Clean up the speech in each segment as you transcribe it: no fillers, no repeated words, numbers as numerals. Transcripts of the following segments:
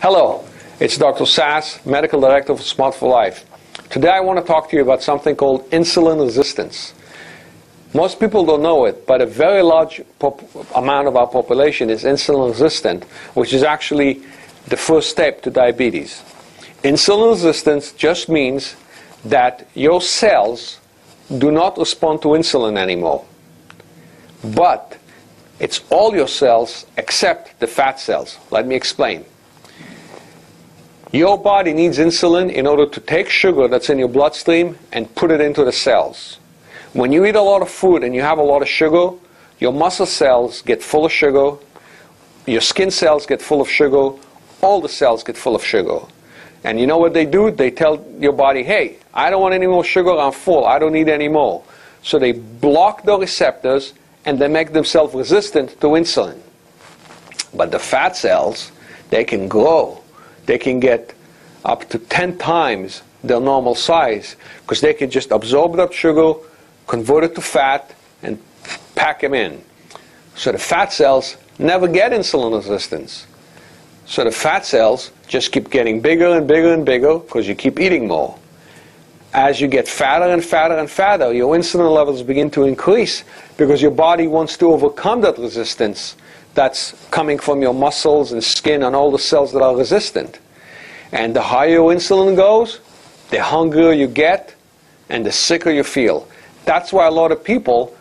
Hello, it's Dr. Sass, Medical Director for Smart for Life. Today I want to talk to you about something called insulin resistance. Most people don't know it, but a very large amount of our population is insulin resistant, which is actually the first step to diabetes. Insulin resistance just means that your cells do not respond to insulin anymore. But it's all your cells except the fat cells. Let me explain. Your body needs insulin in order to take sugar that's in your bloodstream and put it into the cells. When you eat a lot of food and you have a lot of sugar, your muscle cells get full of sugar, your skin cells get full of sugar, all the cells get full of sugar. And you know what they do? They tell your body, hey, I don't want any more sugar, I'm full, I don't need any more. So they block the receptors and they make themselves resistant to insulin. But the fat cells, they can grow. They can get up to 10 times their normal size because they can just absorb that sugar, convert it to fat, and pack them in. So the fat cells never get insulin resistance. So the fat cells just keep getting bigger and bigger and bigger because you keep eating more. As you get fatter and fatter and fatter, your insulin levels begin to increase because your body wants to overcome that resistance that's coming from your muscles and skin and all the cells that are resistant. And the higher your insulin goes, the hungrier you get and the sicker you feel. That's why a lot of people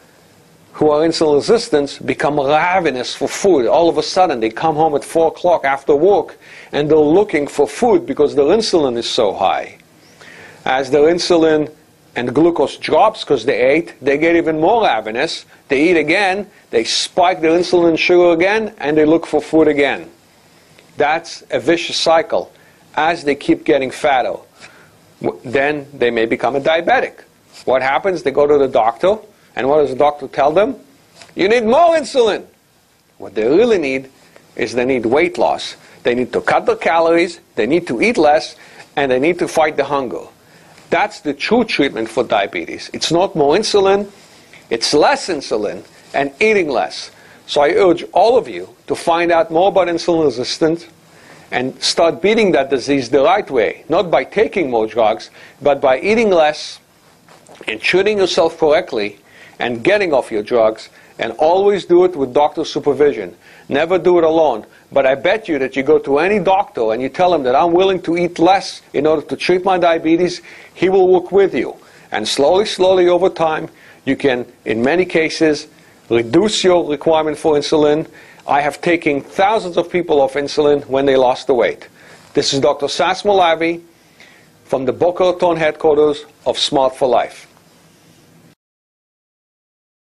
who are insulin resistant become ravenous for food. All of a sudden they come home at 4 o'clock after work and they're looking for food because their insulin is so high. As their insulin and glucose drops because they ate, they get even more ravenous. They eat again, they spike their insulin and sugar again, and they look for food again. That's a vicious cycle. As they keep getting fatter, then they may become a diabetic. What happens? They go to the doctor, and what does the doctor tell them? You need more insulin. What they really need is they need weight loss. They need to cut their calories, they need to eat less, and they need to fight the hunger. That's the true treatment for diabetes. It's not more insulin, it's less insulin and eating less. So I urge all of you to find out more about insulin resistance and start beating that disease the right way. Not by taking more drugs, but by eating less and treating yourself correctly and getting off your drugs, and always do it with doctor supervision. Never do it alone. But I bet you that you go to any doctor and you tell him that I'm willing to eat less in order to treat my diabetes, he will work with you. And slowly, slowly over time, you can, in many cases, reduce your requirement for insulin. I have taken thousands of people off insulin when they lost the weight. This is Dr. Sass from the Boca Raton headquarters of Smart for Life.